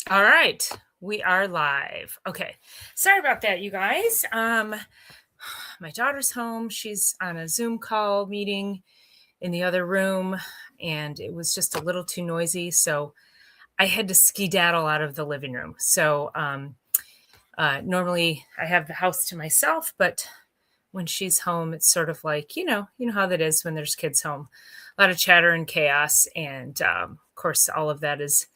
All right, we are live. Okay. Sorry about that, you guys. My daughter's home. She's on a Zoom call meeting in the other room, and it was just a little too noisy, so I had to skedaddle out of the living room. Normally I have the house to myself, but when she's home, it's sort of like, you know how that is when there's kids home. A lot of chatter and chaos, and of course, all of that is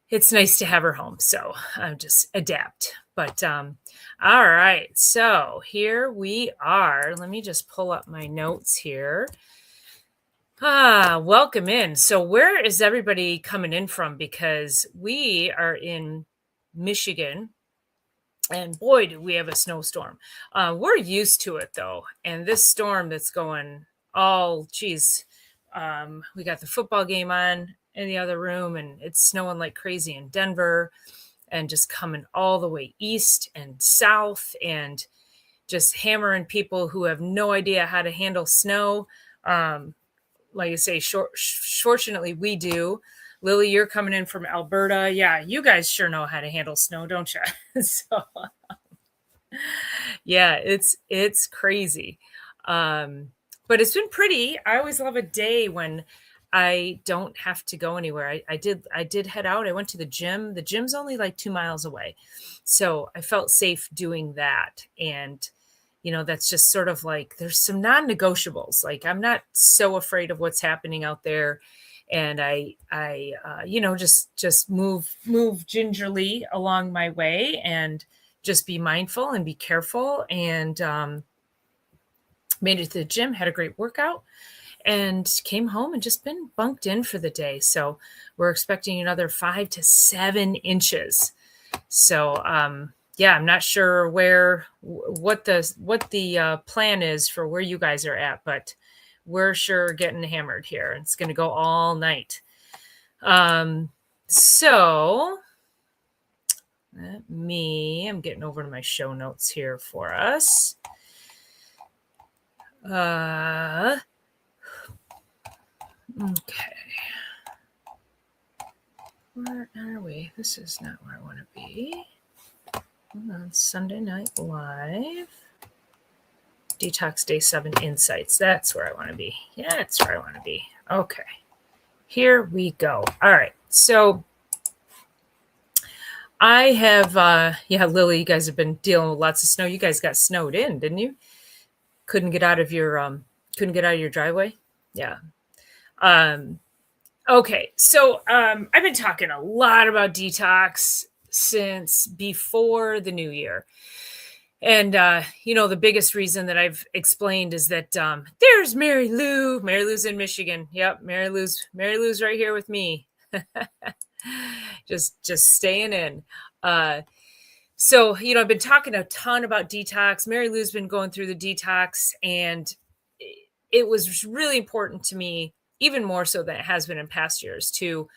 it's nice to have her home. So just adapt. But all right. So here we are. Let me just pull up my notes here. Welcome in. So where is everybody coming in from? Because we are in Michigan. And boy, do we have a snowstorm. We're used to it though. And this storm that's going, oh, geez, we got the football game on in the other room, and it's snowing like crazy in Denver, and just coming all the way east and south, and just hammering people who have no idea how to handle snow. Like I say, fortunately, we do. Lily, you're coming in from Alberta. Yeah, you guys sure know how to handle snow, don't you? So yeah, it's crazy. Um, but it's been pretty. I always love a day when I don't have to go anywhere. I did head out. I went to the gym. The gym's only like 2 miles away. So I felt safe doing that. And that's just sort of like there's some non-negotiables. Like I'm not so afraid of what's happening out there. And I just move gingerly along my way and just be mindful and be careful, and made it to the gym, had a great workout, and came home and just been bunked in for the day. So we're expecting another 5 to 7 inches. So yeah, I'm not sure what the plan is for where you guys are at, but we're sure getting hammered here. It's going to go all night. So I'm getting over to my show notes here for us. Okay. Where are we? This is not where I want to be. Hold on. Sunday Night Live. Detox Day 7 Insights. That's where I want to be. Yeah, that's where I want to be. Okay. Here we go. All right. So I have, Lily, you guys have been dealing with lots of snow. You guys got snowed in, didn't you? Couldn't get out of your driveway. Yeah. Okay. So I've been talking a lot about detox since before the new year. And, the biggest reason that I've explained is that there's Mary Lou. Mary Lou's in Michigan. Yep, Mary Lou's right here with me. just staying in. So, I've been talking a ton about detox. Mary Lou's been going through the detox, and it was really important to me, even more so than it has been in past years, to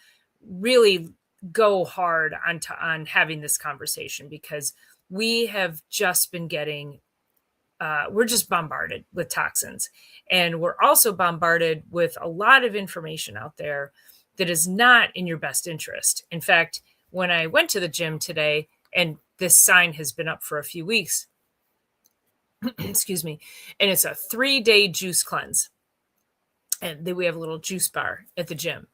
really go hard on having this conversation, because we have just been getting, we're just bombarded with toxins. And we're also bombarded with a lot of information out there that is not in your best interest. In fact, when I went to the gym today, and this sign has been up for a few weeks, excuse me, and it's a 3-day juice cleanse. And then we have a little juice bar at the gym.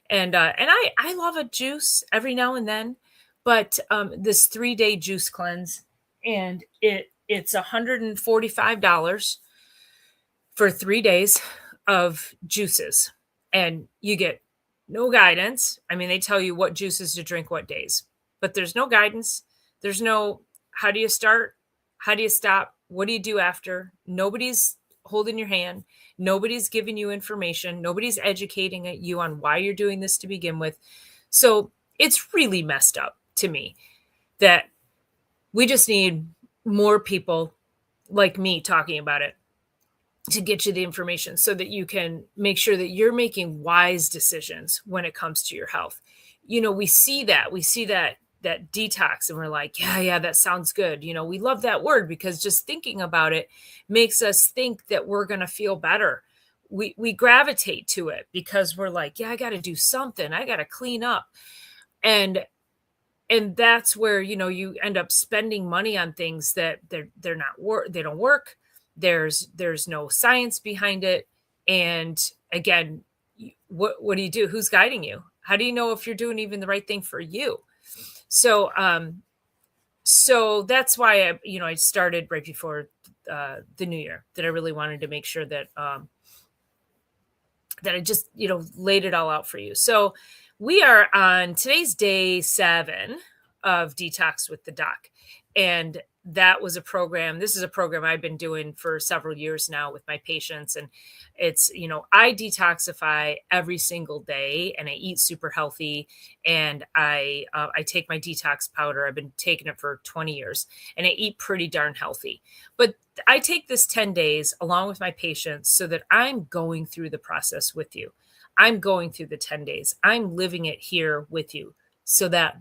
And I love a juice every now and then, but this 3-day juice cleanse, and it's $145 for 3 days of juices, and you get no guidance. I mean, they tell you what juices to drink what days, but there's no guidance. There's no, how do you start? How do you stop? What do you do after? Nobody's holding your hand. Nobody's giving you information. Nobody's educating you on why you're doing this to begin with. So it's really messed up to me that we just need more people like me talking about it to get you the information so that you can make sure that you're making wise decisions when it comes to your health. We see that detox, and we're like, yeah, that sounds good. We love that word because just thinking about it makes us think that we're going to feel better. We gravitate to it because we're like, yeah, I got to do something. I got to clean up. And And that's where, you end up spending money on things that they're not they don't work. There's no science behind it. And again, what do you do? Who's guiding you? How do you know if you're doing even the right thing for you? So so that's why I started right before the new year, that I really wanted to make sure that I just, laid it all out for you. So we are on today's day 7 of Detox with the Doc. And that was a program. This is a program I've been doing for several years now with my patients. And it's, I detoxify every single day, and I eat super healthy. And I take my detox powder. I've been taking it for 20 years, and I eat pretty darn healthy. But I take this 10 days along with my patients so that I'm going through the process with you. I'm going through the 10 days. I'm living it here with you so that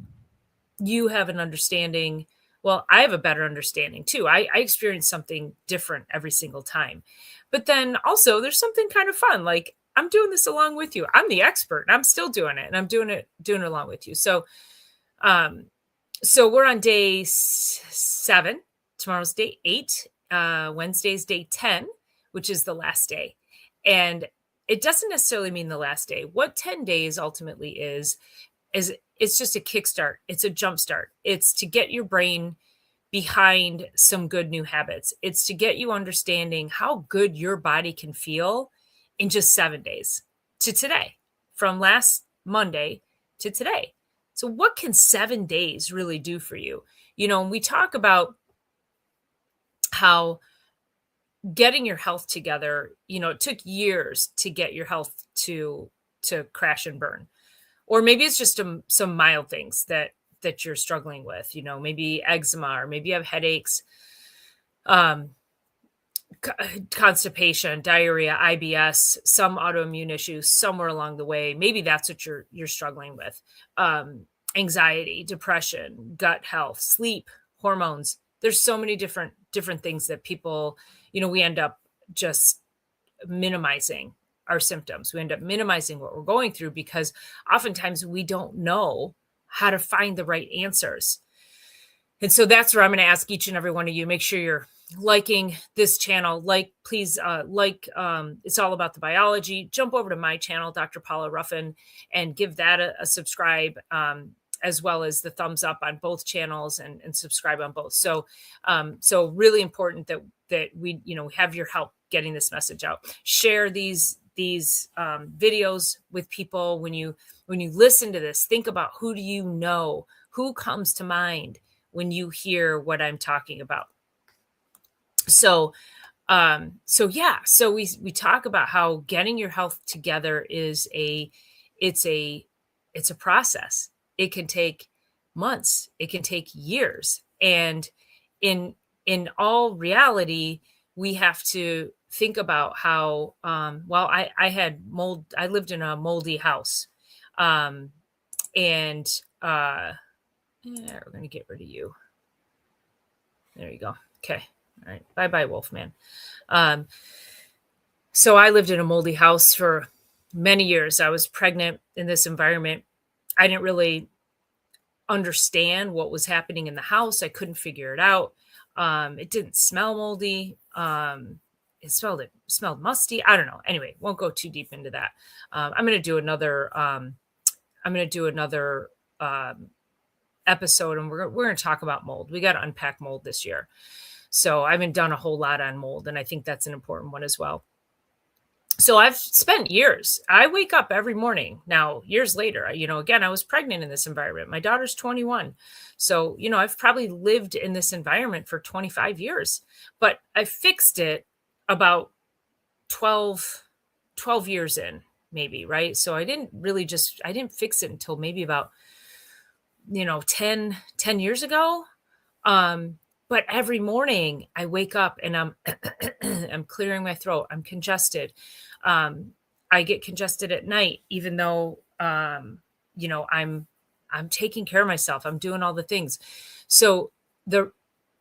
you have an understanding. Well, I have a better understanding too. I experience something different every single time. But then also there's something kind of fun. Like, I'm doing this along with you. I'm the expert and I'm still doing it, and I'm doing it along with you. Um, so we're on day 7. Tomorrow's day 8. Wednesday's day 10, which is the last day. And it doesn't necessarily mean the last day. What 10 days ultimately is it's just a kickstart. It's a jump start. It's to get your brain behind some good new habits. It's to get you understanding how good your body can feel in just 7 days to today, from last Monday to today. So what can 7 days really do for you? When we talk about how getting your health together, it took years to get your health to crash and burn. Or maybe it's just some mild things that you're struggling with, maybe eczema, or maybe you have headaches, um, constipation, diarrhea, IBS, some autoimmune issues somewhere along the way. Maybe that's what you're struggling with. Anxiety, depression, gut health, sleep, hormones. There's so many different things that people, we end up just minimizing our symptoms. We end up minimizing what we're going through because oftentimes we don't know how to find the right answers. And so that's where I'm going to ask each and every one of you, make sure you're liking this channel. Please, it's all about the biology. Jump over to my channel, Dr. Paula Ruffin, and give that a subscribe, as well as the thumbs up on both channels, and subscribe on both. So really important that we, have your help getting this message out. Share these videos with people. When you listen to this, think about, who do you know, who comes to mind when you hear what I'm talking about. So we talk about how getting your health together is it's a process. It can take months, it can take years. And in all reality, we have to think about how, I had mold. I lived in a moldy house. And we're going to get rid of you. There you go. Okay. All right. Bye-bye, Wolfman. So I lived in a moldy house for many years. I was pregnant in this environment. I didn't really understand what was happening in the house. I couldn't figure it out. It didn't smell moldy. It smelled musty. I don't know. Anyway, won't go too deep into that. I'm going to do another episode, and we're going to talk about mold. We got to unpack mold this year. So I haven't done a whole lot on mold, and I think that's an important one as well. So I've spent years. I wake up every morning now, years later. Again, I was pregnant in this environment. My daughter's 21. So, I've probably lived in this environment for 25 years, but I fixed it about 12 years in, maybe, right? So I didn't fix it until maybe about, 10 years ago. But every morning I wake up and I'm clearing my throat. I'm congested. I get congested at night, even though, I'm taking care of myself. I'm doing all the things. So the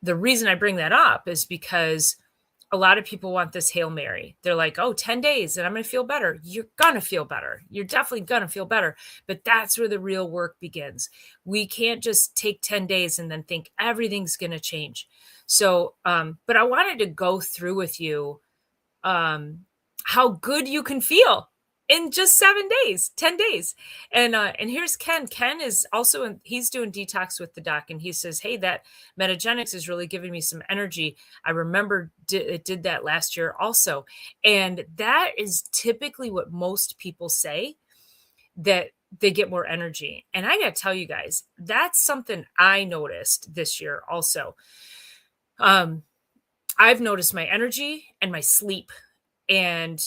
reason I bring that up is because a lot of people want this Hail Mary. They're like, "Oh, 10 days and I'm going to feel better." You're going to feel better. You're definitely going to feel better. But that's where the real work begins. We can't just take 10 days and then think everything's going to change. So, but I wanted to go through with you um, how good you can feel in just 7 days, 10 days. And here's Ken. Ken is also he's doing detox with the doc, and he says, "Hey, that metagenics is really giving me some energy. I remember it did that last year also." And that is typically what most people say, that they get more energy. And I got to tell you guys, that's something I noticed this year also. Um, I've noticed my energy and my sleep, and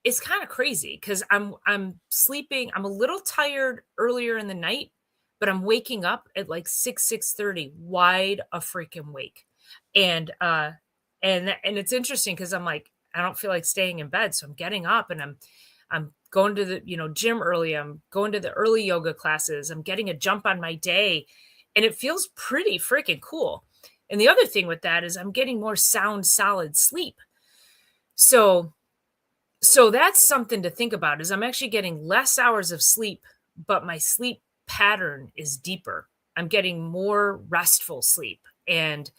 it's kind of crazy because I'm sleeping. I'm a little tired earlier in the night, but I'm waking up at like 6:30, wide a freaking wake. And it's interesting because I'm like, I don't feel like staying in bed, so I'm getting up and I'm going to the gym early. I'm going to the early yoga classes. I'm getting a jump on my day, and it feels pretty freaking cool. And the other thing with that is I'm getting more sound, solid sleep. So that's something to think about, is I'm actually getting less hours of sleep, but my sleep pattern is deeper. I'm getting more restful sleep, and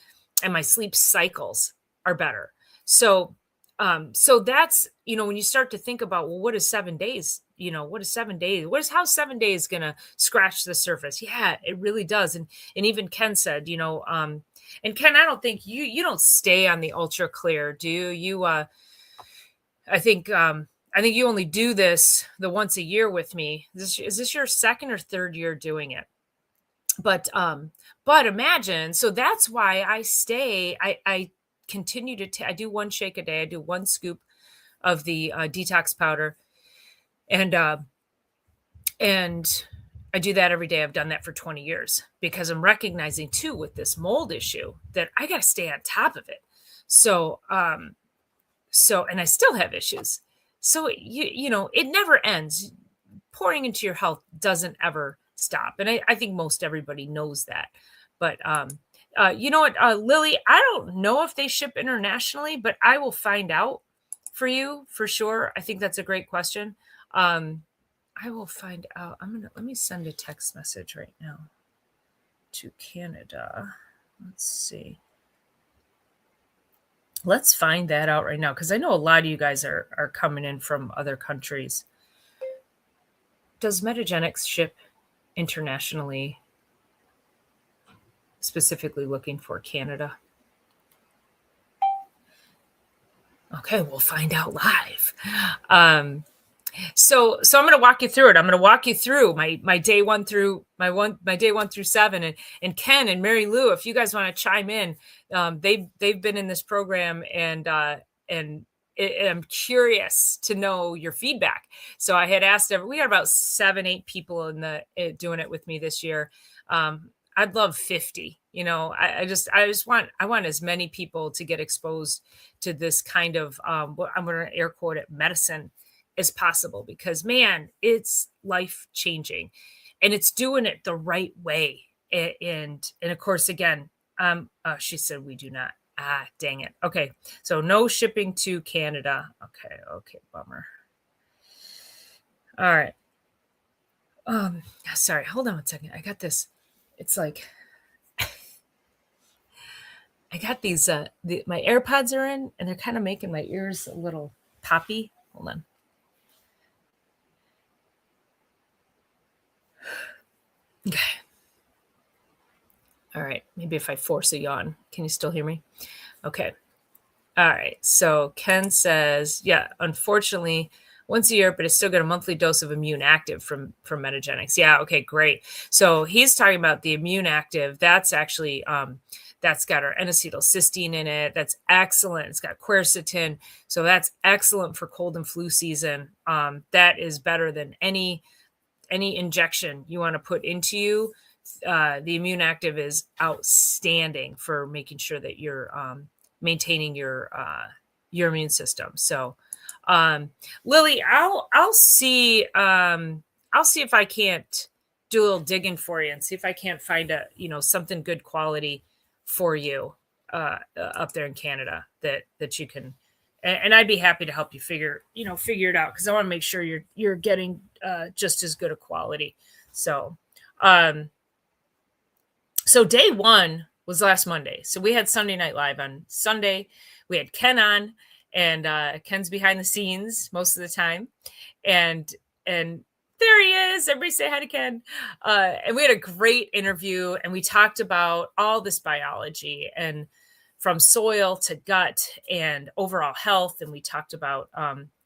my sleep cycles are better. So that's, when you start to think about, well, what is 7 days? What is 7 days? How 7 days gonna scratch the surface? Yeah, it really does. And even Ken said, and Ken, I don't think you don't stay on the ultra clear, do you? I think you only do this the once a year with me. Is this your second or third year doing it? But imagine, so that's why I stay. I continue to I do one shake a day. I do one scoop of the detox powder, and and I do that every day. I've done that for 20 years because I'm recognizing too, with this mold issue, that I got to stay on top of it. So and I still have issues. So it never ends. Pouring into your health doesn't ever stop. And I think most everybody knows that. But you know what, Lily, I don't know if they ship internationally, but I will find out for you for sure. I think that's a great question. I will find out. Let me send a text message right now to Canada. Let's see. Let's find that out right now, because I know a lot of you guys are coming in from other countries. Does Metagenics ship internationally, specifically looking for Canada? Okay, we'll find out live. So I'm going to walk you through it. I'm going to walk you through my day one through my day 1 through 7, and Ken and Mary Lou, if you guys want to chime in, they've been in this program, and I'm curious to know your feedback. So I had asked we got about 7-8 people in doing it with me this year. I'd love 50. I want as many people to get exposed to this kind of what I'm going to air quote it, medicine, as possible, because man, it's life changing, and it's doing it the right way. And of course, again, she said we do not. Dang it. Okay, so no shipping to Canada. Okay, bummer. All right. Sorry, hold on one second. I got this. It's like I got these. My AirPods are in, and they're kind of making my ears a little poppy. Hold on. Okay. All right. Maybe if I force a yawn, can you still hear me? Okay. All right. So Ken says, yeah, unfortunately, once a year, but it's still got a monthly dose of immune active from Metagenics. Yeah. Okay. Great. So he's talking about the immune active. That's actually that's got our N-acetylcysteine in it. That's excellent. It's got quercetin. So that's excellent for cold and flu season. That is better than any injection you want to put into you. The immune active is outstanding for making sure that you're maintaining your immune system. So, Lily, I'll see if I can't do a little digging for you and see if I can't find something good quality for you. up there in Canada that you can, and I'd be happy to help you figure it out because I want to make sure you're getting just as good a quality. So, um, so day one was last Monday. So we had Sunday Night Live on Sunday. We had Ken on, and Ken's behind the scenes most of the time, and there he is. Everybody say hi to Ken. And we had a great interview, and we talked about all this biology and from soil to gut and overall health. And we talked about,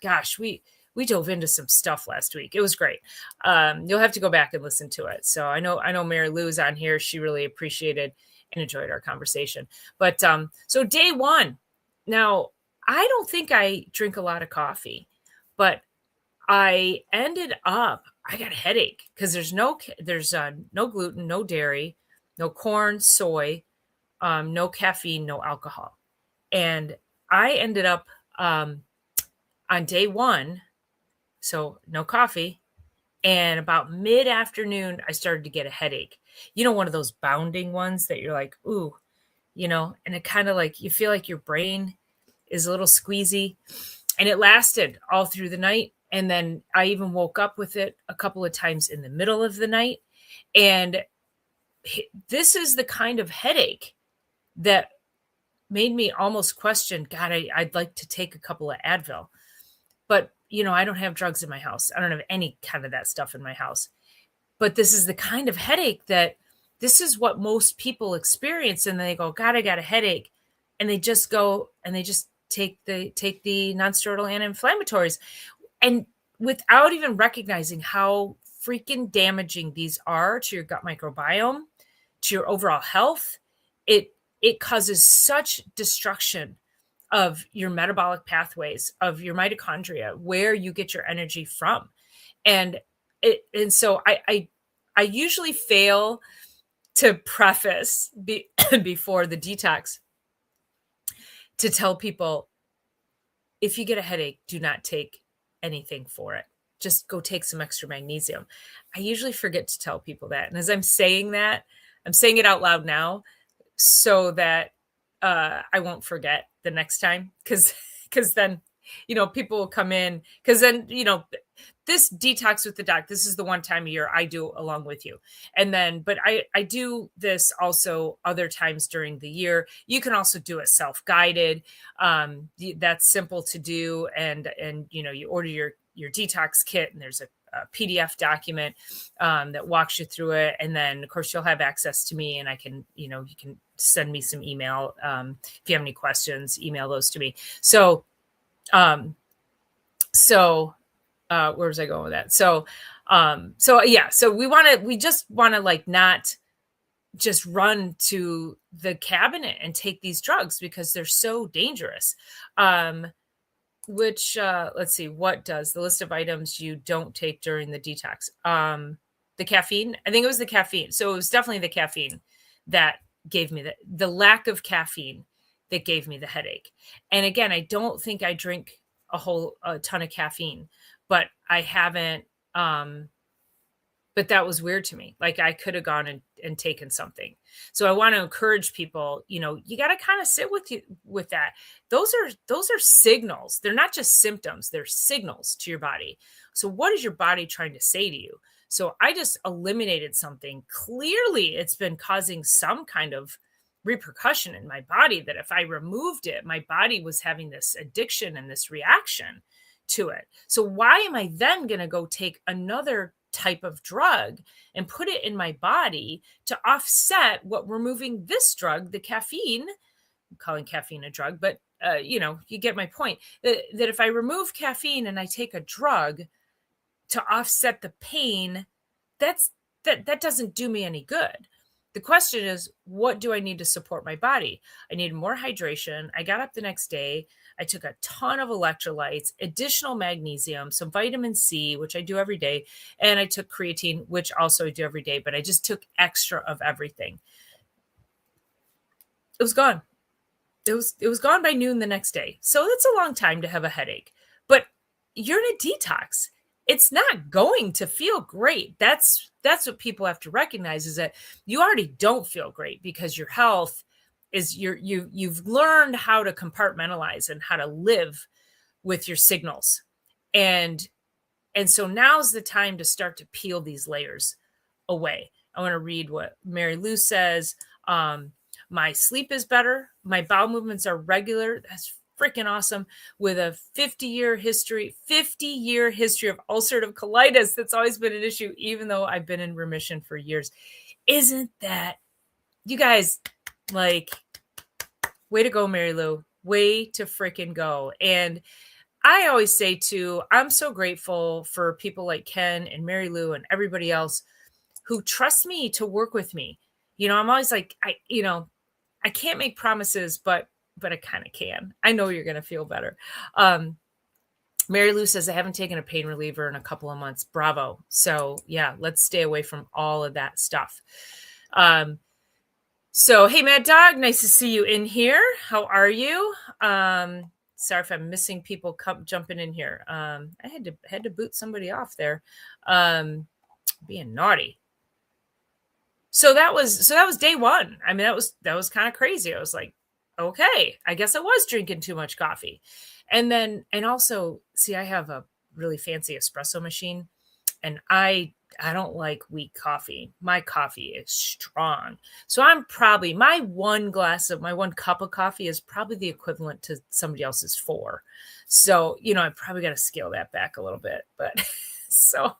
gosh, we dove into some stuff last week. It was great. You'll have to go back and listen to it. So I know Mary Lou's on here. She really appreciated and enjoyed our conversation. But so day one, now I don't think I drink a lot of coffee, but I got a headache because there's no gluten, no dairy, no corn, soy, no caffeine, no alcohol. And I ended up on day one, so no coffee. And about mid-afternoon, I started to get a headache. One of those bounding ones that you're like, ooh, and it kind of like you feel like your brain is a little squeezy. And it lasted all through the night. And then I even woke up with it a couple of times in the middle of the night. And this is the kind of headache that made me almost question, God, I'd like to take a couple of Advil. But, I don't have drugs in my house. I don't have any kind of that stuff in my house. But this is the kind of headache that this is what most people experience. And they go, God, I got a headache. And they just go and they just take the nonsteroidal anti-inflammatories. And without even recognizing how freaking damaging these are to your gut microbiome, to your overall health, it causes such destruction of your metabolic pathways, of your mitochondria, where you get your energy from. And so I usually fail to preface before the detox to tell people, if you get a headache, do not take anything for it. Just go take some extra magnesium. I usually forget to tell people that. And as I'm saying that, I'm saying it out loud now so that I won't forget the next time. Because then, people will come in. Because then, this detox with the doc, this is the one time a year I do along with you. And then, but I do this also other times during the year. You can also do it self-guided. That's simple to do. And you order your detox kit, and there's a PDF document that walks you through it. And then of course you'll have access to me, and I can, you can send me some email. If you have any questions, email those to me. So where was I going with that? So we just want to like not just run to the cabinet and take these drugs because they're so dangerous. Let's see, what does the list of items you don't take during the detox? The caffeine. I think it was the caffeine. So it was definitely the caffeine that gave me the lack of caffeine that gave me the headache. And again, I don't think I drink a ton of caffeine, but I haven't, but that was weird to me. Like I could have gone and taken something. So I want to encourage people, you got to kind of sit with that. Those are signals. They're not just symptoms. They're signals to your body. So what is your body trying to say to you? So I just eliminated something. Clearly it's been causing some kind of repercussion in my body, that if I removed it, my body was having this addiction and this reaction to it. So why am I then going to go take another type of drug and put it in my body to offset what removing this drug, the caffeine? I'm calling caffeine a drug, but you get my point, that if I remove caffeine and I take a drug to offset the pain, that doesn't do me any good. The question is, what do I need to support my body? I need more hydration. I got up the next day. I took a ton of electrolytes, additional magnesium, some vitamin C, which I do every day. And I took creatine, which also I do every day, but I just took extra of everything. It was gone. It was gone by noon the next day. So that's a long time to have a headache, but you're in a detox. It's not going to feel great. That's what people have to recognize, is that you already don't feel great because your health is you've learned how to compartmentalize and how to live with your signals. And so now's the time to start to peel these layers away. I want to read what Mary Lou says. My sleep is better. My bowel movements are regular. That's freaking awesome. With a 50-year history of ulcerative colitis. That's always been an issue, even though I've been in remission for years. Isn't that, you guys, like, way to go, Mary Lou. Way to freaking go. And I always say too, I'm so grateful for people like Ken and Mary Lou and everybody else who trust me to work with me. I'm always like, I can't make promises, but I kind of can. I know you're going to feel better. Mary Lou says, I haven't taken a pain reliever in a couple of months. Bravo. So yeah, let's stay away from all of that stuff. So, hey, Mad Dog, nice to see you in here. How are you? Sorry if I'm missing people jumping in here. I had to boot somebody off there, being naughty. So that was day one. I mean, that was kind of crazy. I was like, okay, I guess I was drinking too much coffee. And also, see, I have a really fancy espresso machine, and I don't like weak coffee. My coffee is strong. So I'm probably, my one cup of coffee is probably the equivalent to somebody else's 4. So, I probably got to scale that back a little bit, but so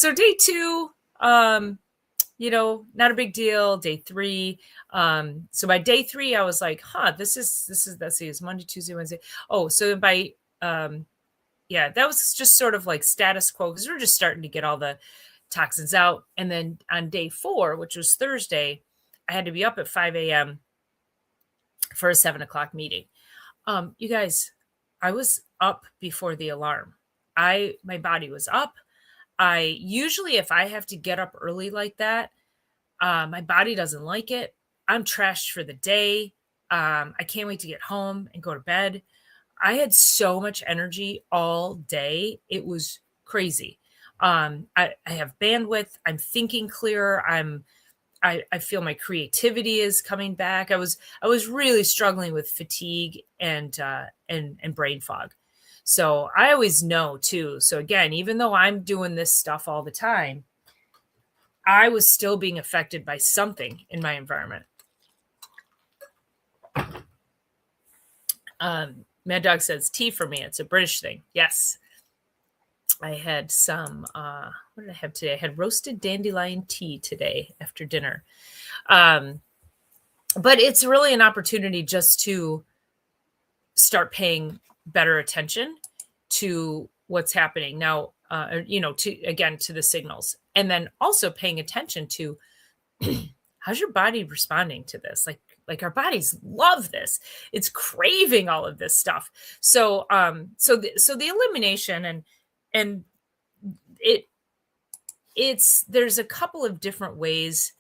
day 2, not a big deal. Day 3. So by day 3, I was like, this is Monday, Tuesday, Wednesday. Oh, so by, yeah, that was just sort of like status quo because we're just starting to get all the toxins out. And then on day 4, which was Thursday, I had to be up at 5 a.m. for a 7 o'clock meeting. You guys, I was up before the alarm. My body was up. I usually, if I have to get up early like that, my body doesn't like it. I'm trashed for the day. I can't wait to get home and go to bed. I had so much energy all day. It was crazy. I have bandwidth. I'm thinking clearer. I feel my creativity is coming back. I was really struggling with fatigue and brain fog. So I always know too. So again, even though I'm doing this stuff all the time, I was still being affected by something in my environment. Mad Dog says tea for me. It's a British thing. Yes. I had some, what did I have today? I had roasted dandelion tea today after dinner. But it's really an opportunity just to start paying better attention to what's happening now, to the signals, and then also paying attention to how's your body responding to this? Like our bodies love this. It's craving all of this stuff. So, the elimination and there's a couple of different ways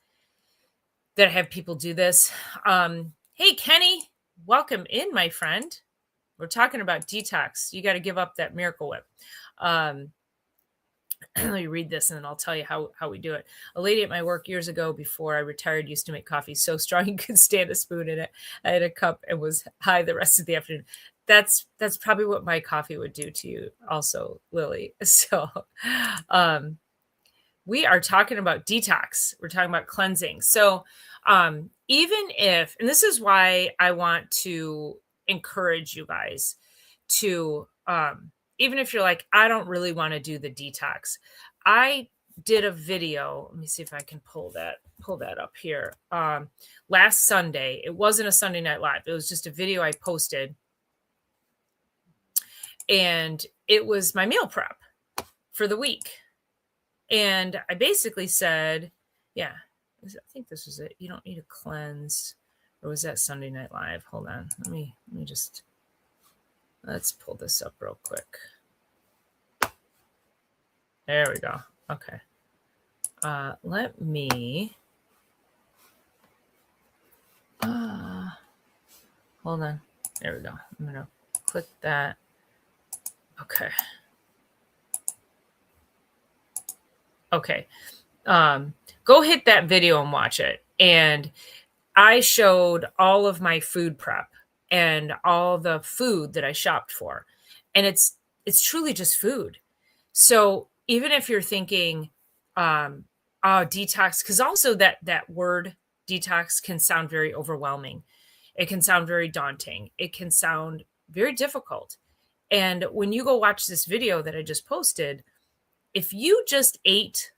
that I have people do this. Hey, Kenny, welcome in, my friend. We're talking about detox. You got to give up that Miracle Whip. Let me read this and then I'll tell you how we do it. A lady at my work years ago before I retired used to make coffee so strong you could stand a spoon in it. I had a cup and was high the rest of the afternoon. That's probably what my coffee would do to you also, Lily. So we are talking about detox. We're talking about cleansing. So even if, and this is why I want to encourage you guys to, even if you're like, I don't really want to do the detox. I did a video. Let me see if I can pull that up here. Last Sunday, it wasn't a Sunday Night Live. It was just a video I posted. And it was my meal prep for the week. And I basically said, yeah, I think this was it. You don't need to cleanse. Or was that Sunday Night Live? Hold on. Let me just, let's pull this up real quick. There we go. Okay. Let me, hold on. There we go. I'm going to click that. Okay. Okay. Go hit that video and watch it. And I showed all of my food prep and all the food that I shopped for, and it's truly just food. So, even if you're thinking, "Oh, detox," because also that word detox can sound very overwhelming. It can sound very daunting. It can sound very difficult. And when you go watch this video that I just posted, if you just ate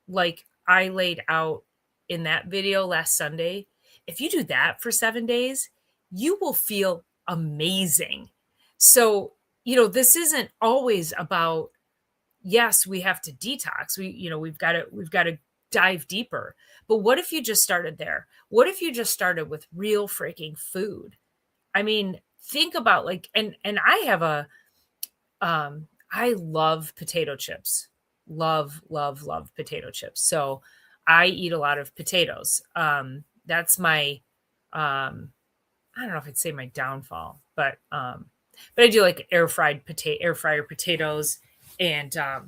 like I laid out in that video last Sunday, if you do that for 7 days, you will feel amazing. So, this isn't always about, yes, we have to detox. We've got to dive deeper. But what if you just started there? What if you just started with real freaking food? I mean, think about, like, and I have I love potato chips. Love, love, love potato chips. So I eat a lot of potatoes. That's my I don't know if I'd say my downfall, but I do like air fryer potatoes and uh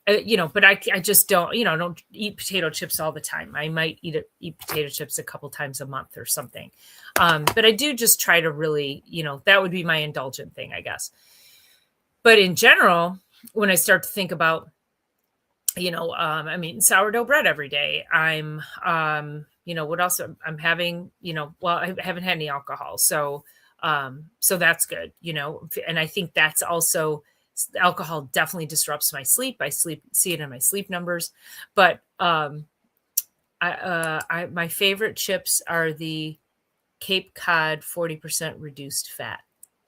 but I just don't eat potato chips all the time. I might eat potato chips a couple times a month or something. But I do just try to really, that would be my indulgent thing, I guess. But in general, when I start to think about, I'm eating sourdough bread every day. What else I'm having, well, I haven't had any alcohol. So that's good, and I think that's also, alcohol definitely disrupts my sleep. See it in my sleep numbers. But my favorite chips are the Cape Cod 40% reduced fat.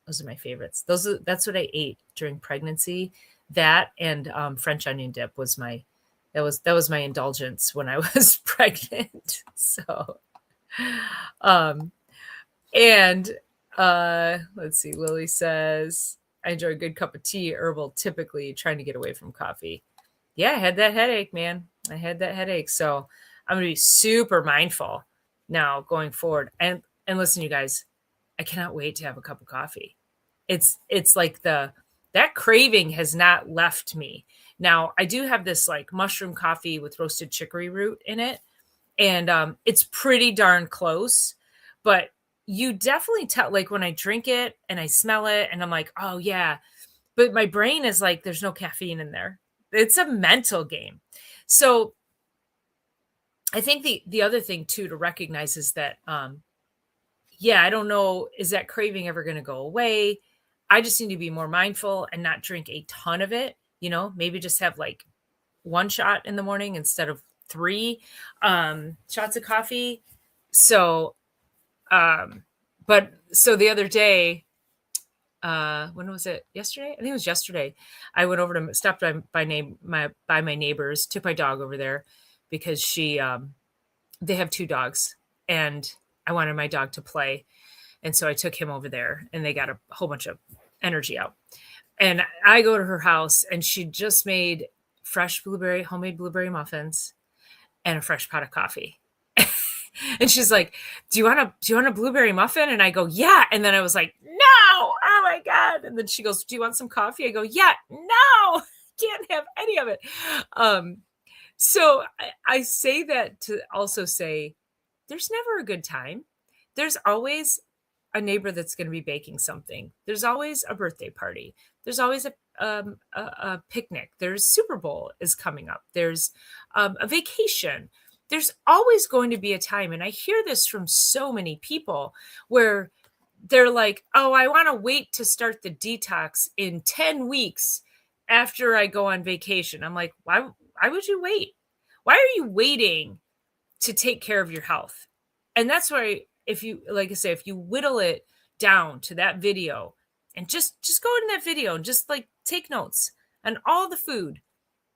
Those are my favorites. That's what I ate during pregnancy. That and French onion dip was my indulgence when I was pregnant. So, um, and let's see. Lily says, I enjoy a good cup of tea, herbal, typically trying to get away from coffee. Yeah, I had that headache, man. I had that headache. So I'm gonna be super mindful now going forward. And listen, you guys, I cannot wait to have a cup of coffee. It's like that craving has not left me. Now I do have this like mushroom coffee with roasted chicory root in it, and it's pretty darn close. But you definitely tell, like, when I drink it and I smell it, and I'm like, oh yeah, but my brain is like, there's no caffeine in there. It's a mental game. So I think the other thing too to recognize is that yeah, I don't know, is that craving ever going to go away? I just need to be more mindful and not drink a ton of it, maybe just have like one shot in the morning instead of three shots of coffee. So but so the other day, when was it? Yesterday? I think it was yesterday. I went over to stopped by my neighbors, took my dog over there because they have two dogs, and I wanted my dog to play. And so I took him over there, and they got a whole bunch of energy out. And I go to her house, and she just made homemade blueberry muffins and a fresh pot of coffee. And she's like, do you want a blueberry muffin? And I go, yeah. And then I was like, no, oh my God. And then she goes, do you want some coffee? I go, yeah, no, can't have any of it. So I say that to also say, there's never a good time. There's always a neighbor that's going to be baking something. There's always a birthday party. There's always a picnic. There's Super Bowl is coming up. There's a vacation. There's always going to be a time. And I hear this from so many people where they're like, oh, I want to wait to start the detox in 10 weeks after I go on vacation. I'm like, why would you wait? Why are you waiting to take care of your health? And that's why, if you, like I say, if you whittle it down to that video and just go into that video and just like take notes on all the food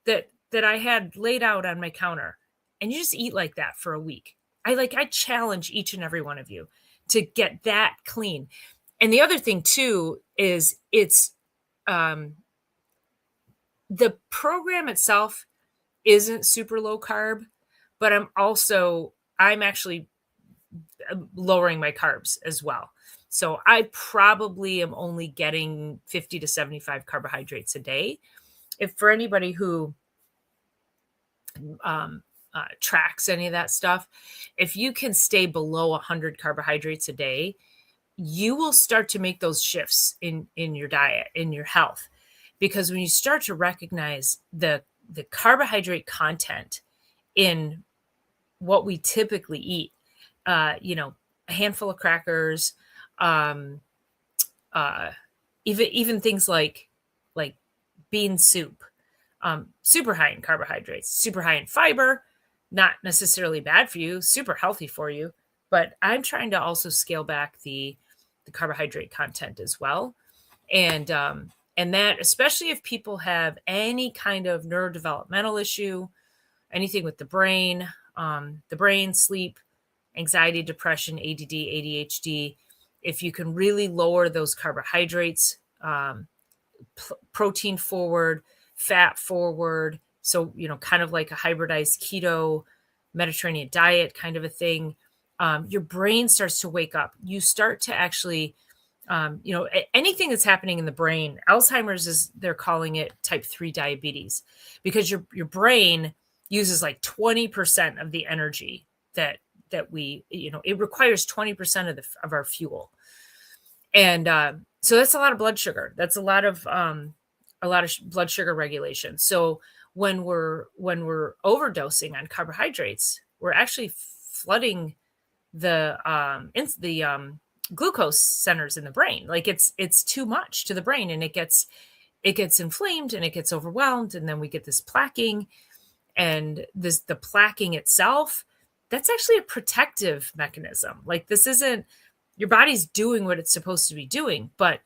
that I had laid out on my counter, and you just eat like that for a week. I challenge each and every one of you to get that clean. And the other thing too is it's the program itself isn't super low carb, but I'm actually lowering my carbs as well. So I probably am only getting 50 to 75 carbohydrates a day. If for anybody who tracks any of that stuff. If you can stay below 100 carbohydrates a day, you will start to make those shifts in your diet, in your health, because when you start to recognize the carbohydrate content in what we typically eat, you know, a handful of crackers, um, uh, even things like bean soup, super high in carbohydrates, super high in fiber, not necessarily bad for you, super healthy for you. But I'm trying to also scale back the carbohydrate content as well, and that especially if people have any kind of neurodevelopmental issue, anything with the brain, sleep, anxiety, depression, ADD, ADHD. If you can really lower those carbohydrates, protein forward, fat forward. So, you know, kind of like a hybridized keto Mediterranean diet kind of a thing. Your brain starts to wake up. You start to actually, you know, anything that's happening in the brain. Alzheimer's is they're calling it type 3 diabetes because your brain uses like 20% of the energy that we, you know, it requires 20% of our fuel. And so that's a lot of blood sugar. That's a lot of blood sugar regulation. So when we're overdosing on carbohydrates, we're actually flooding the glucose centers in the brain. Like it's too much to the brain, and it gets inflamed and it gets overwhelmed, and then we get this plaquing, and the plaquing itself, that's actually a protective mechanism. Like this isn't, your body's doing what it's supposed to be doing, but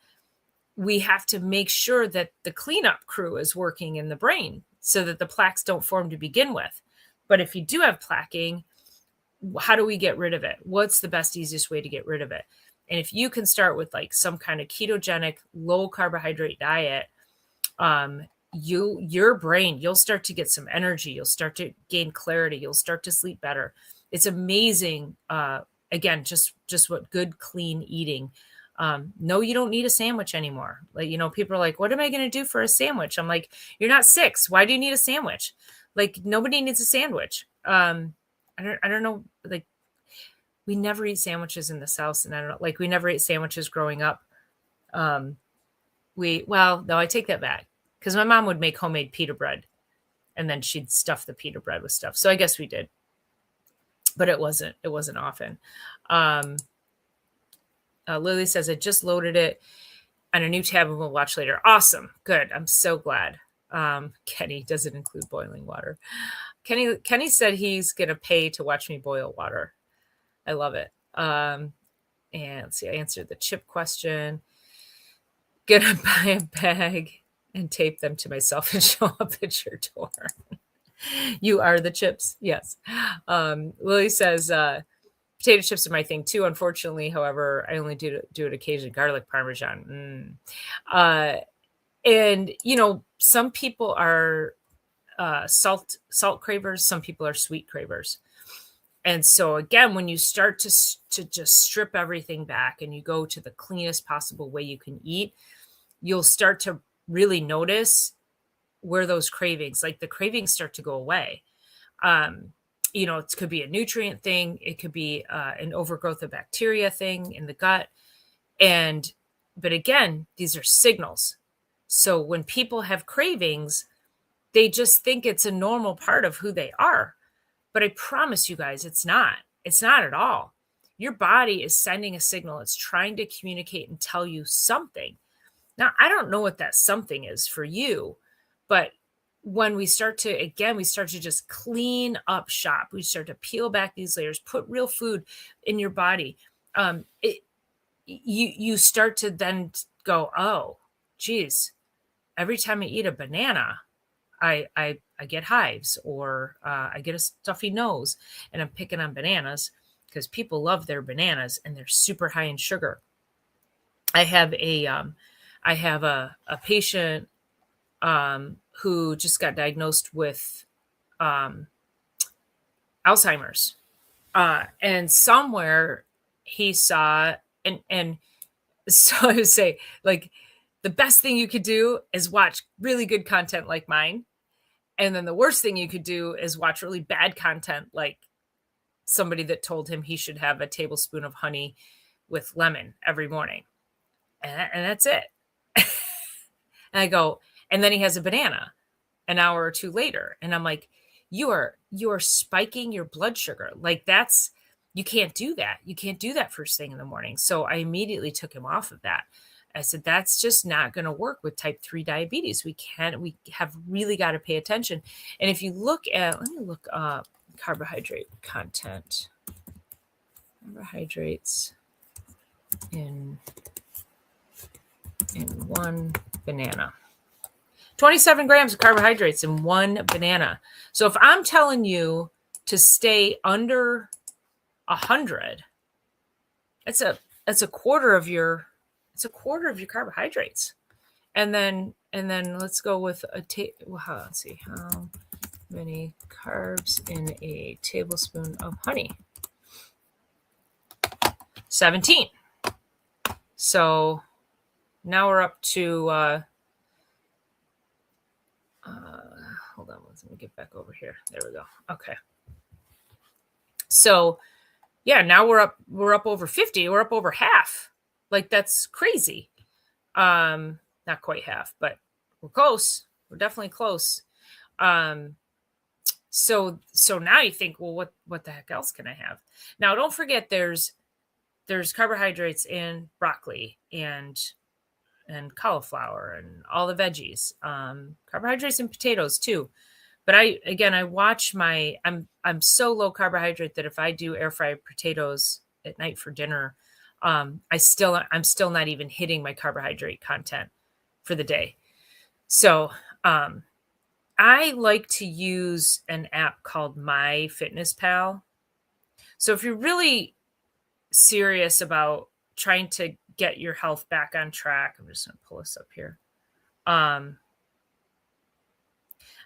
we have to make sure that the cleanup crew is working in the brain so that the plaques don't form to begin with. But if you do have plaquing, how do we get rid of it? What's the best, easiest way to get rid of it? And if you can start with like some kind of ketogenic, low carbohydrate diet, your brain, you'll start to get some energy. You'll start to gain clarity. You'll start to sleep better. It's amazing. Again, just what good, clean eating. No, you don't need a sandwich anymore. Like, you know, people are like, what am I going to do for a sandwich? I'm like, you're not 6. Why do you need a sandwich? Like nobody needs a sandwich. I don't know. Like we never eat sandwiches in this house. And I don't know, like we never ate sandwiches growing up. Well, no, I take that back because my mom would make homemade pita bread and then she'd stuff the pita bread with stuff. So I guess we did, but it wasn't often. Um, Lily says, I just loaded it on a new tab and we'll watch later. Awesome. Good. I'm so glad. Kenny, does it include boiling water? Kenny said he's going to pay to watch me boil water. I love it. And let's see, I answered the chip question. Gonna buy a bag and tape them to myself and show up at your door. You are the chips. Yes. Lily says, potato chips are my thing too. Unfortunately, however, I only do it occasionally. Garlic Parmesan. And you know, some people are salt cravers. Some people are sweet cravers. And so again, when you start to just strip everything back and you go to the cleanest possible way you can eat, you'll start to really notice where those cravings, like the cravings start to go away. You know, it could be a nutrient thing. It could be an overgrowth of bacteria thing in the gut. But again, these are signals. So when people have cravings, they just think it's a normal part of who they are. But I promise you guys, it's not. It's not at all. Your body is sending a signal. It's trying to communicate and tell you something. Now, I don't know what that something is for you, but when we start to just clean up shop, we start to peel back these layers, put real food in your body. You start to then go, oh, geez, every time I eat a banana, I get hives, or I get a stuffy nose, and I'm picking on bananas because people love their bananas and they're super high in sugar. I have a patient who just got diagnosed with Alzheimer's, and somewhere he saw, and so I would say, like, the best thing you could do is watch really good content like mine And then the worst thing you could do is watch really bad content, like somebody that told him he should have a tablespoon of honey with lemon every morning. And that's it. And I go, and then he has a banana an hour or two later. And I'm like, you are spiking your blood sugar. Like that's, you can't do that. You can't do that first thing in the morning. So I immediately took him off of that. I said, that's just not going to work with type 3 diabetes. We have really got to pay attention. And if you look at, let me look up carbohydrate content, carbohydrates in one banana. 27 grams of carbohydrates in one banana. So if I'm telling you to stay under 100, it's a quarter of your carbohydrates. And then let's go with let's see, how many carbs in a tablespoon of honey? 17. So now we're up to hold on, let me get back over here. There we go. Okay. So yeah, now we're up over 50. We're up over half. Like that's crazy. Not quite half, but we're close. We're definitely close. So now you think, well, what the heck else can I have? Now don't forget there's carbohydrates in broccoli and cauliflower and all the veggies, carbohydrates in potatoes too. But I watch I'm so low carbohydrate that if I do air fried potatoes at night for dinner, I'm still not even hitting my carbohydrate content for the day. So, I like to use an app called MyFitnessPal. So if you're really serious about trying to get your health back on track, I'm just going to pull this up here. I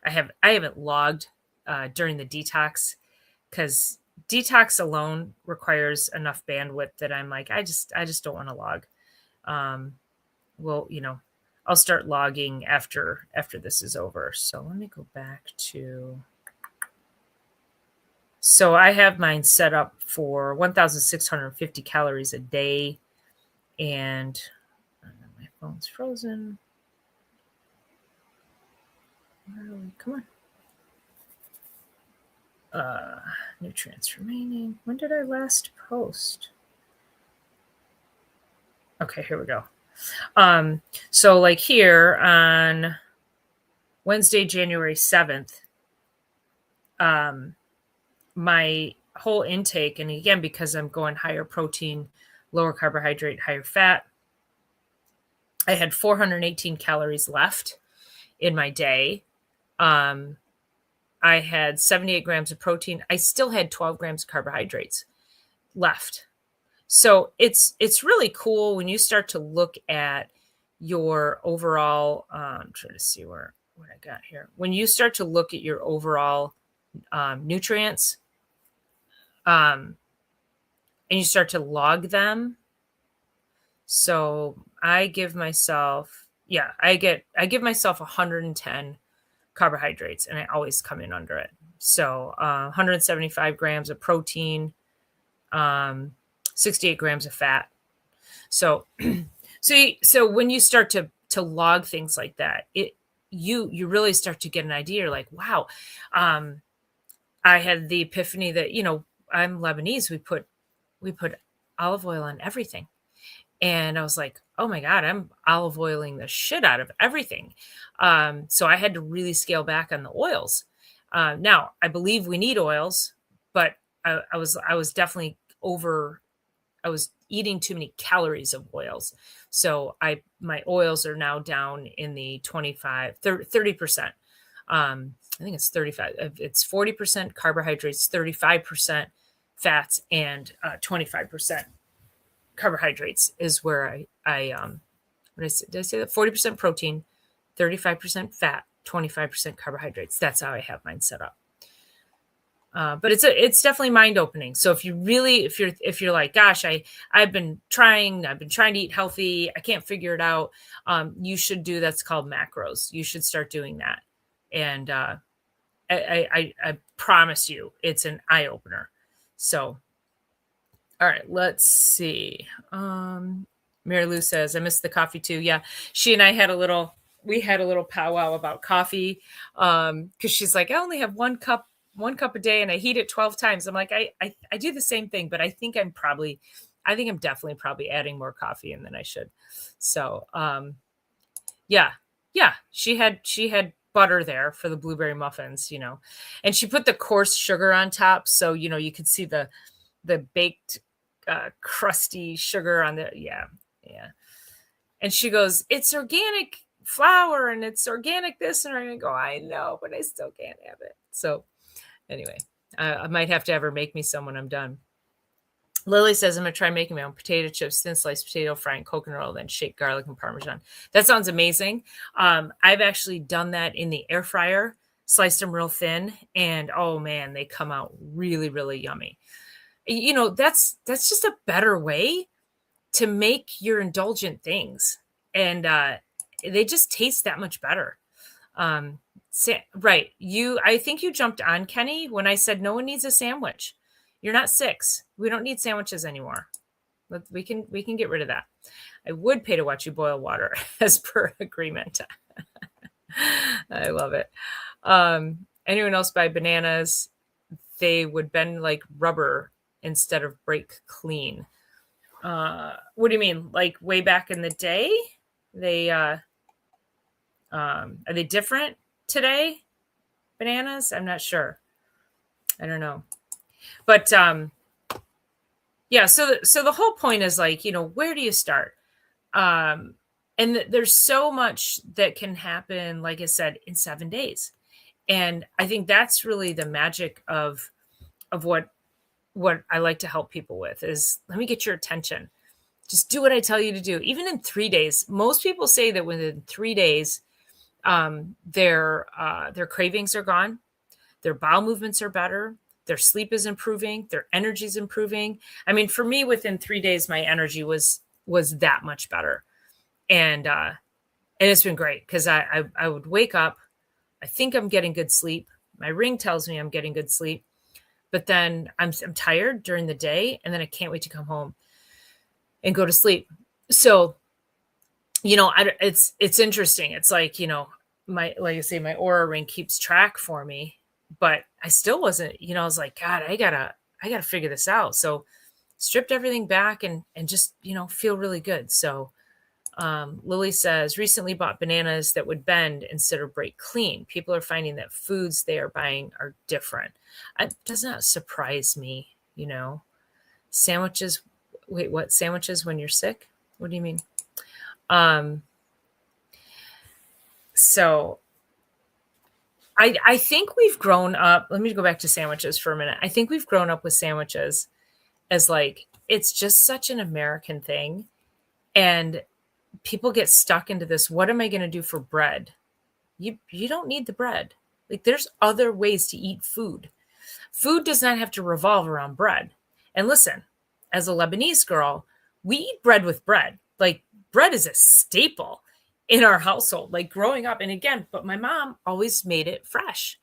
haven't logged during the detox because detox alone requires enough bandwidth that I'm like, I just don't want to log. Well, I'll start logging after this is over. So let me go back to. So I have mine set up for 1,650 calories a day. And my phone's frozen. Come on. Nutrients remaining. When did I last post? Okay, here we go. So like here on Wednesday, January 7th, my whole intake, and again, because I'm going higher protein, lower carbohydrate, higher fat, I had 418 calories left in my day. I had 78 grams of protein. I still had 12 grams of carbohydrates left. So it's really cool when you start to look at your overall, I'm trying to see what I got here. When you start to look at your overall nutrients, and you start to log them. So I give myself, I give myself 110 carbohydrates, and I always come in under it. So 175 grams of protein, 68 grams of fat. So so when you start to log things like that, you really start to get an idea. You're like, wow. I had the epiphany that, I'm Lebanese. We put olive oil on everything. And I was like, oh my God, I'm olive oiling the shit out of everything. So I had to really scale back on the oils. Now I believe we need oils, but I was definitely I was eating too many calories of oils. So my oils are now down in the 30%. I think it's 35. It's 40% carbohydrates, 35% fats, and 25% carbohydrates is where did I say that? 40% protein, 35% fat, 25% carbohydrates. That's how I have mine set up. But it's definitely mind opening. So if you're like, gosh, I've been trying to eat healthy, I can't figure it out. You should do, that's called macros. You should start doing that. And I promise you, it's an eye opener. So, all right, let's see. Mary Lou says, I miss the coffee too. Yeah, she and I had a little, we had a little powwow about coffee. Because she's like, I only have one cup a day, and I heat it 12 times. I'm like, I do the same thing, but I think I'm definitely probably adding more coffee in than I should. So, yeah. Yeah, she had butter there for the blueberry muffins, and she put the coarse sugar on top, so, you could see the baked, crusty sugar on the, yeah, yeah. And she goes, "It's organic flour and it's organic this," and I go, "I know, but I still can't have it." So, anyway, I might have to have her make me some when I'm done. Lily says, I'm going to try making my own potato chips, thin sliced potato, frying coconut oil, then shake garlic and Parmesan. That sounds amazing. I've actually done that in the air fryer, sliced them real thin, and oh man, they come out really, really yummy. That's just a better way to make your indulgent things. And they just taste that much better. Right. I think you jumped on, Kenny, when I said no one needs a sandwich. You're not 6. We don't need sandwiches anymore. We can get rid of that. I would pay to watch you boil water as per agreement. I love it. Anyone else buy bananas? They would bend like rubber instead of break clean. What do you mean? Like way back in the day? Are they different today? Bananas? I'm not sure. I don't know. But yeah, so the whole point is like, where do you start? And there's so much that can happen, like I said, in 7 days. And I think that's really the magic of what I like to help people with is, let me get your attention. Just do what I tell you to do. Even in 3 days, most people say that within 3 days, their cravings are gone, their bowel movements are better, their sleep is improving, their energy is improving. I mean, for me, within 3 days, my energy was that much better, and it's been great because I would wake up, I think I'm getting good sleep. My ring tells me I'm getting good sleep, but then I'm tired during the day, and then I can't wait to come home and go to sleep. So, it's interesting. It's like, like I say, my Aura ring keeps track for me, but I still wasn't, I was like, God, I gotta figure this out. So stripped everything back and just, feel really good. So, Lily says, recently bought bananas that would bend instead of break clean. People are finding that foods they are buying are different. It does not surprise me, sandwiches. Wait, what? Sandwiches when you're sick? What do you mean? So I think we've grown up. Let me go back to sandwiches for a minute. I think we've grown up with sandwiches as like, it's just such an American thing. And people get stuck into this. What am I going to do for bread? You don't need the bread. Like, there's other ways to eat food. Food does not have to revolve around bread. And listen, as a Lebanese girl, we eat bread with bread. Like, bread is a staple in our household, like growing up. And again, but my mom always made it fresh.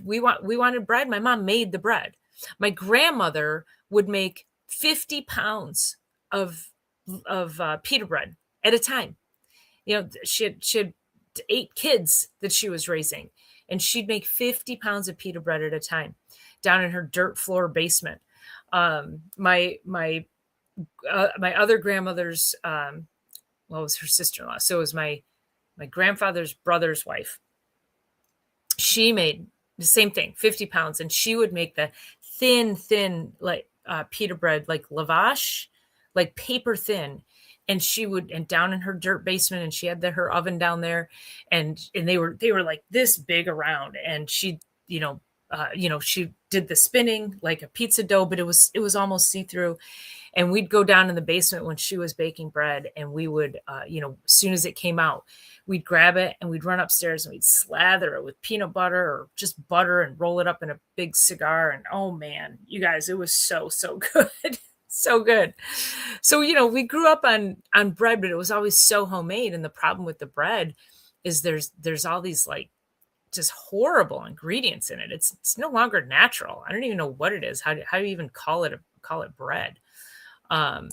We wanted bread. My mom made the bread. My grandmother would make 50 pounds of pita bread at a time. She had 8 kids that she was raising, and she'd make 50 pounds of pita bread at a time down in her dirt floor basement. My other grandmother's, was her sister-in-law. So it was my grandfather's brother's wife. She made the same thing, 50 pounds. And she would make the thin, like pita bread, like lavash, like paper thin. And and down in her dirt basement, and she had her oven down there, and they were like this big around. And she, she did the spinning like a pizza dough, but it was almost see-through. And we'd go down in the basement when she was baking bread, and we would, as soon as it came out, we'd grab it and we'd run upstairs and we'd slather it with peanut butter or just butter and roll it up in a big cigar. And oh man, you guys, it was so good. So good. So, we grew up on bread, but it was always so homemade. And the problem with the bread is there's all these like just horrible ingredients in it. It's no longer natural. I don't even know what it is. How do you even call it bread? Um,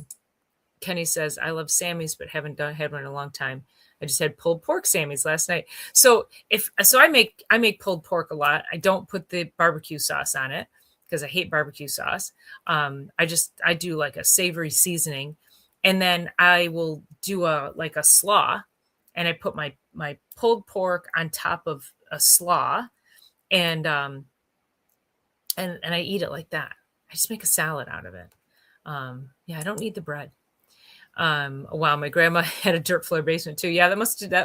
Kenny says, I love Sammy's, but haven't had one in a long time. I just had pulled pork Sammy's last night. So I make pulled pork a lot. I don't put the barbecue sauce on it because I hate barbecue sauce. I do like a savory seasoning, and then I will do a slaw, and I put my pulled pork on top of a slaw, and and I eat it like that. I just make a salad out of it. Yeah, I don't need the bread. Wow, my grandma had a dirt floor basement too. Yeah, that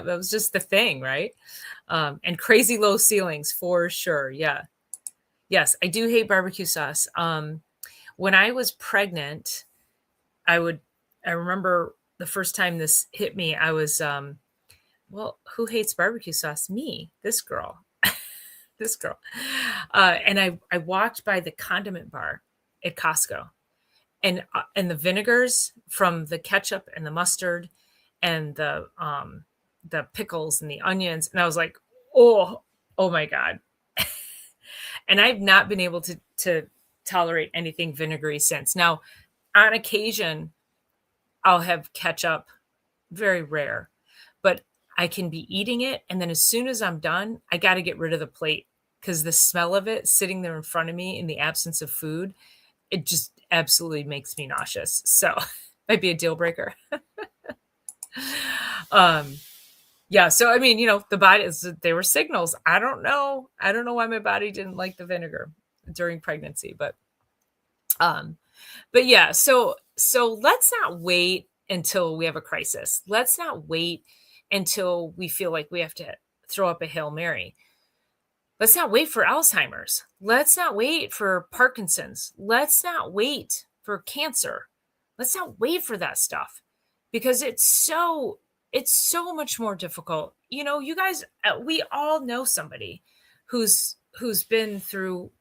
was just the thing, right? And crazy low ceilings for sure. Yeah. Yes, I do hate barbecue sauce. When I was pregnant, I would I remember the first time this hit me, I was well, who hates barbecue sauce? Me, this girl. This girl. And I walked by the condiment bar at Costco, and the vinegars from the ketchup and the mustard and the pickles and the onions, and I was like, oh my god. And I've not been able to tolerate anything vinegary since. Now, on occasion, I'll have ketchup, very rare, but I can be eating it, and then as soon as I'm done, I got to get rid of the plate because the smell of it sitting there in front of me in the absence of food, it just absolutely makes me nauseous. So might be a deal breaker. um, yeah. So, I mean, the body they were signals. I don't know. I don't know why my body didn't like the vinegar during pregnancy, um, but yeah. So let's not wait until we have a crisis. Let's not wait until we feel like we have to throw up a Hail Mary. Let's not wait for Alzheimer's. Let's not wait for Parkinson's. Let's not wait for cancer. Let's not wait for that stuff because it's so much more difficult. You guys, we all know somebody who's been through,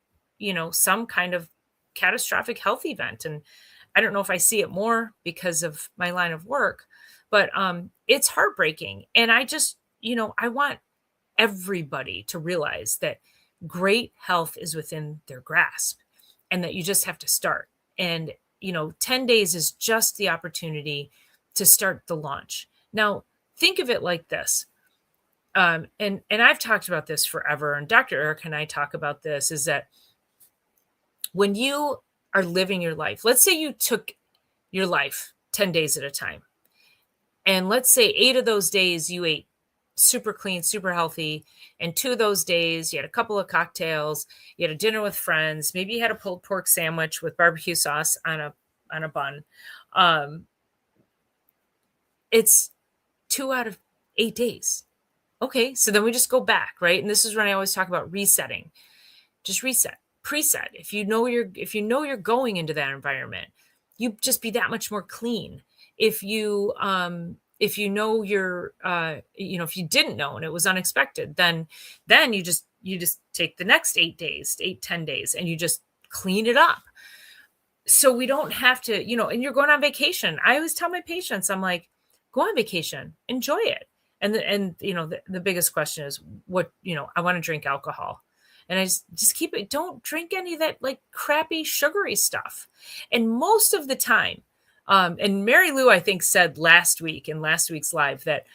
some kind of catastrophic health event, and I don't know if I see it more because of my line of work, but it's heartbreaking. And I just, I want everybody to realize that great health is within their grasp and that you just have to start. And, 10 days is just the opportunity to start the launch. Now, think of it like this. And I've talked about this forever, and Dr. Eric and I talk about this, is that when you are living your life, let's say you took your life 10 days at a time, and let's say 8 of those days you ate super clean, super healthy. And 2 of those days, you had a couple of cocktails, you had a dinner with friends, maybe you had a pulled pork sandwich with barbecue sauce on a bun. It's 2 out of 8 days. Okay, so then we just go back, right? And this is when I always talk about resetting. Just reset, preset. If you know you're going into that environment, you just be that much more clean. If you know you're if you didn't know and it was unexpected, then you just take the next 8 days, 10 days, and you just clean it up. So we don't have to, and you're going on vacation. I always tell my patients, I'm like, go on vacation, enjoy it. And the biggest question is what, I want to drink alcohol. And I just keep it, don't drink any of that like crappy sugary stuff. And most of the time, and Mary Lou, I think, said last week in last week's live that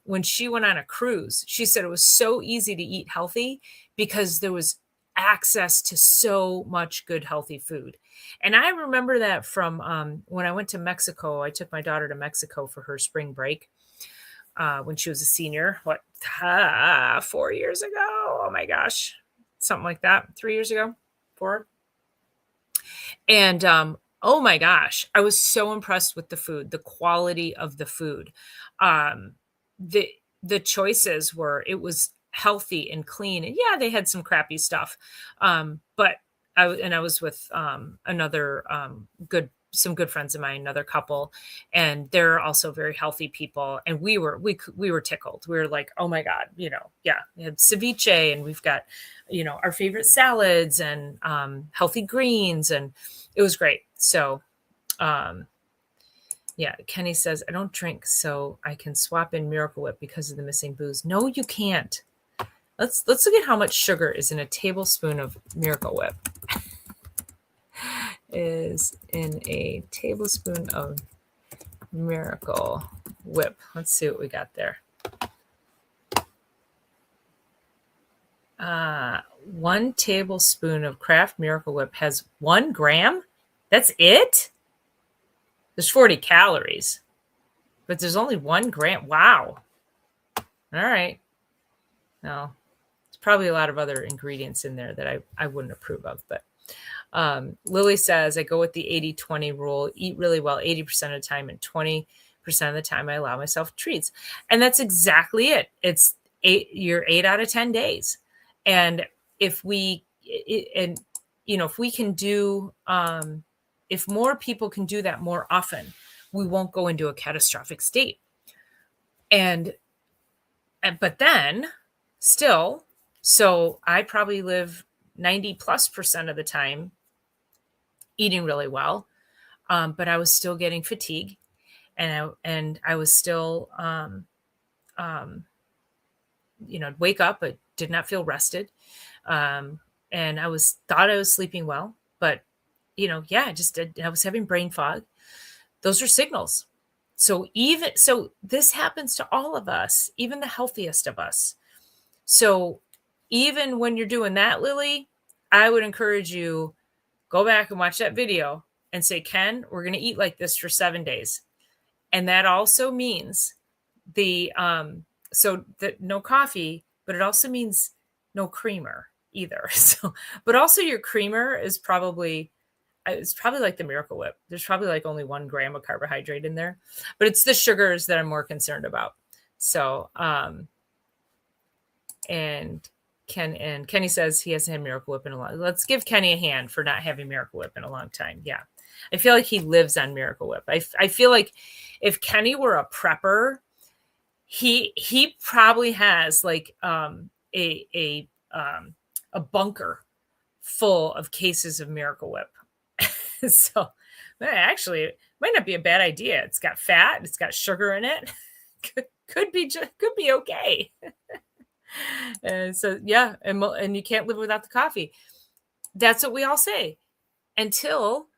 when she went on a cruise, she said it was so easy to eat healthy because there was access to so much good, healthy food. And I remember that from when I went to Mexico. I took my daughter to Mexico for her spring break when she was a senior, 4 years ago? Oh my gosh. Something like that. 3 years ago, 4. And oh my gosh, I was so impressed with the food, the quality of the food. The choices it was healthy and clean. And yeah, they had some crappy stuff. But I was with another some good friends of mine, another couple, and they're also very healthy people. And we were tickled. We were like, oh my God, yeah, we had ceviche, and we've got, our favorite salads and healthy greens, and it was great. So, yeah, Kenny says, I don't drink, so I can swap in Miracle Whip because of the missing booze. No, you can't. Let's look at how much sugar is in a tablespoon of Miracle Whip. Is in a tablespoon of Miracle Whip. Let's see what we got there. 1 tablespoon of Kraft Miracle Whip has 1 gram. That's it? There's 40 calories, but there's only 1 gram. Wow. All right. No, there's probably a lot of other ingredients in there that I wouldn't approve of. But Lily says, I go with the 80-20 rule, eat really well 80% of the time, and 20% of the time I allow myself treats. And that's exactly it. It's you're 8 out of 10 days. And if we can do, if more people can do that more often, we won't go into a catastrophic state. But then still, so I probably live 90+% of the time eating really well. But I was still getting fatigue, and I was still, wake up, but did not feel rested. And I thought I was sleeping well, but I was having brain fog. Those are signals. So this happens to all of us, even the healthiest of us. So even when you're doing that, Lily, I would encourage you, go back and watch that video and say, Ken, we're going to eat like this for 7 days. And that also means no coffee, but it also means no creamer either. But also your creamer is probably like the Miracle Whip. There's probably like only 1 gram of carbohydrate in there, but it's the sugars that I'm more concerned about. So, and Kenny says he hasn't had Miracle Whip in a long. Let's give Kenny a hand for not having Miracle Whip in a long time. Yeah. I feel like he lives on Miracle Whip. I feel like if Kenny were a prepper, he probably has like a bunker full of cases of Miracle Whip. So actually, it might not be a bad idea. It's got fat, it's got sugar in it. could be okay. And so yeah, and you can't live without the coffee. That's what we all say until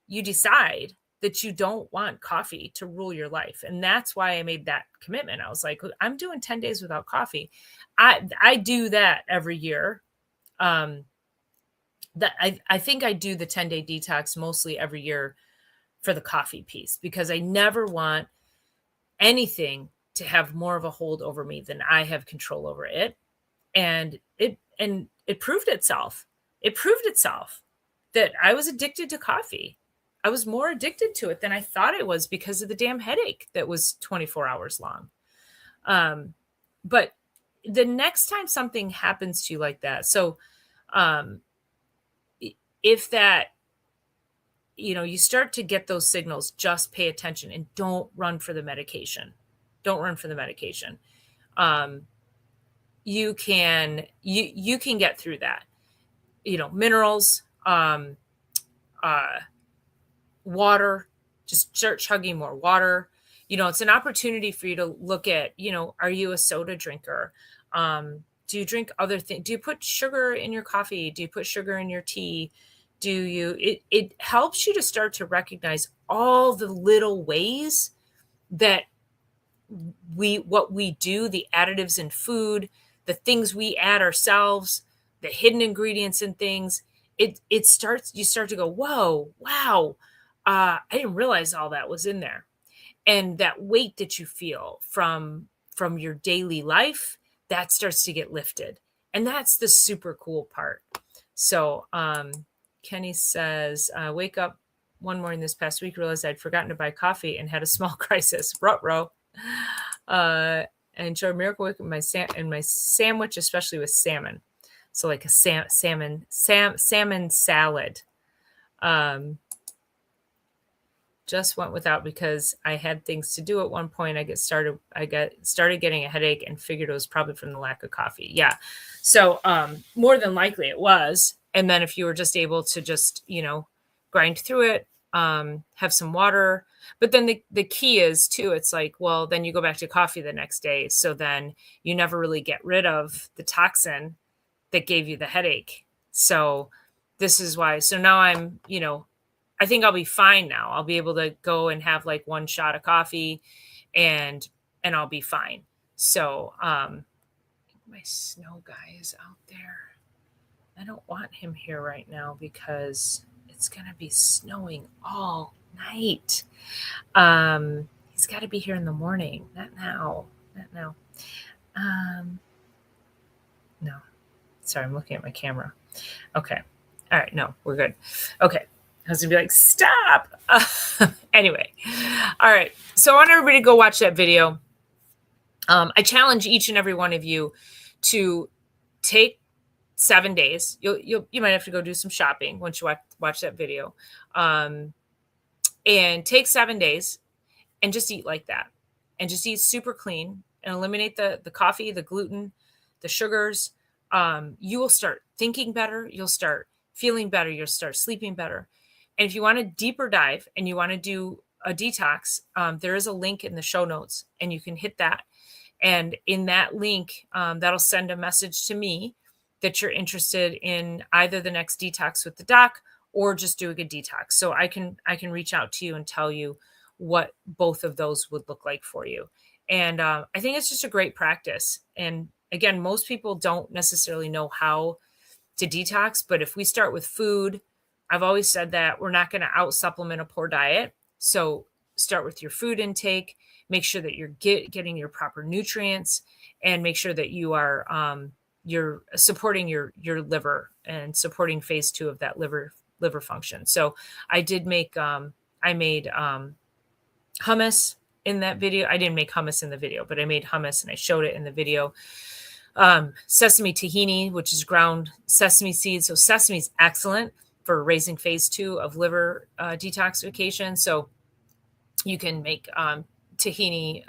you decide that you don't want coffee to rule your life. And that's why I made that commitment. I was like, I'm doing 10 days without coffee. I do that every year. I think I do the 10-day detox mostly every year for the coffee piece, because I never want anything to have more of a hold over me than I have control over it. And it proved itself. It proved itself that I was addicted to coffee. I was more addicted to it than I thought I was because of the damn headache that was 24 hours long. But the next time something happens to you like that, so if that, you start to get those signals, just pay attention and don't run for the medication. Don't run for the medication. You can get through that. Minerals, water, just start chugging more water. It's an opportunity for you to look at, are you a soda drinker? Do you drink other things? Do you put sugar in your coffee? Do you put sugar in your tea? It helps you to start to recognize all the little ways that what we do, the additives in food, the things we add ourselves, the hidden ingredients in things. You start to go, whoa, wow. I didn't realize all that was in there. And that weight that you feel from your daily life, that starts to get lifted. And that's the super cool part. So Kenny says, wake up one morning this past week, realized I'd forgotten to buy coffee and had a small crisis. Ruh-roh. And enjoy Miracle Whip in my sandwich, especially with salmon. So like a salmon salad. Just went without because I had things to do at one point. I started getting a headache and figured it was probably from the lack of coffee. Yeah. So more than likely it was. And then if you were just able to just, grind through it, have some water. But then the key is too, it's like, well, then you go back to coffee the next day. So then you never really get rid of the toxin that gave you the headache. So this is why. So now I think I'll be fine now. I'll be able to go and have like one shot of coffee and I'll be fine. So my snow guy is out there. I don't want him here right now because it's gonna be snowing all night. He's got to be here in the morning, not now. No. Sorry, I'm looking at my camera. Okay. All right. No, we're good. Okay. I was gonna be like, stop. Anyway. All right. So I want everybody to go watch that video. I challenge each and every one of you to take 7 days. You might have to go do some shopping once you watch that video. And take 7 days and just eat like that. And just eat super clean and eliminate the coffee, the gluten, the sugars. You will start thinking better. You'll start feeling better. You'll start sleeping better. And if you want a deeper dive and you want to do a detox, there is a link in the show notes and you can hit that. And in that link, that'll send a message to me that you're interested in either the next detox with the doc or just doing a detox. So I can reach out to you and tell you what both of those would look like for you. And I think it's just a great practice. And again, most people don't necessarily know how to detox, but if we start with food, I've always said that we're not going to out supplement a poor diet. So start with your food intake, make sure that you're getting your proper nutrients, and make sure that you are you're supporting your liver and supporting phase 2 of that liver function. So I did make I made hummus in that video. I didn't make hummus in the video, but I made hummus and I showed it in the video. Sesame tahini, which is ground sesame seeds. So sesame is excellent for raising phase 2 of liver detoxification. So you can make tahini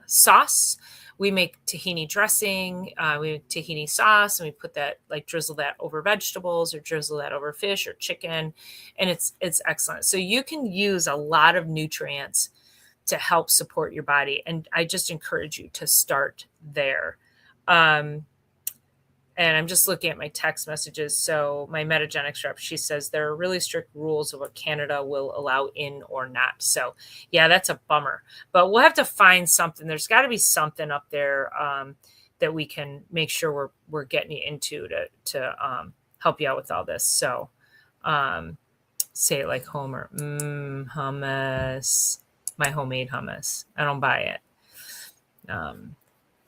sauce. We make tahini dressing, we make tahini sauce, and we put that, like drizzle that over vegetables or drizzle that over fish or chicken. And it's excellent. So you can use a lot of nutrients to help support your body. And I just encourage you to start there. And I'm just looking at my text messages. So my Metagenics rep, she says there are really strict rules of what Canada will allow in or not. So yeah, that's a bummer, but we'll have to find something. There's got to be something up there that we can make sure we're getting you into to help you out with all this. So say it like Homer, hummus, my homemade hummus. I don't buy it.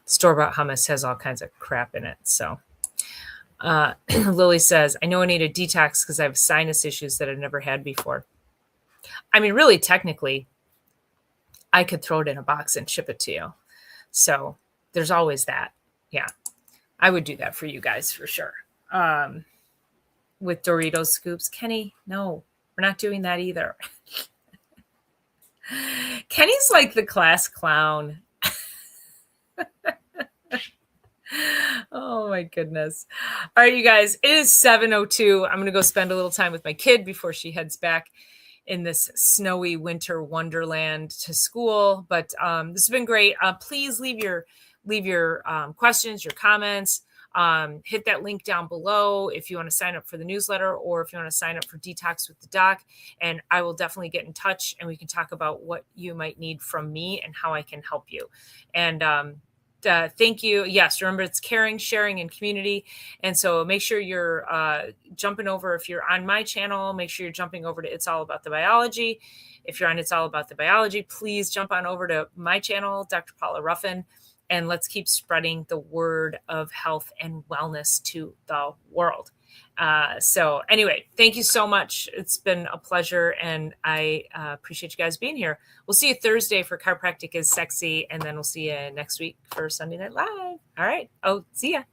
Store-bought hummus has all kinds of crap in it. So Lily says, I know I need a detox because I have sinus issues that I've never had before. I mean, really, technically, I could throw it in a box and ship it to you. So there's always that. Yeah, I would do that for you guys for sure. With Doritos scoops. Kenny, no, we're not doing that either. Kenny's like the class clown. Oh my goodness. All right, you guys, it is 7:02. I'm going to go spend a little time with my kid before she heads back in this snowy winter wonderland to school. But this has been great. Please leave your questions, your comments. Hit that link down below if you want to sign up for the newsletter or if you want to sign up for Detox with the Doc. And I will definitely get in touch and we can talk about what you might need from me and how I can help you. And thank you. Yes, remember it's caring, sharing, and community. And so make sure you're jumping over. If you're on my channel, make sure you're jumping over to It's All About the Biology. If you're on It's All About the Biology, please jump on over to my channel, Dr. Paula Ruffin, and let's keep spreading the word of health and wellness to the world. So anyway, thank you so much. It's been a pleasure, and I appreciate you guys being here. We'll see you Thursday for Chiropractic is Sexy, and then we'll see you next week for Sunday Night Live. All right. Oh, see ya.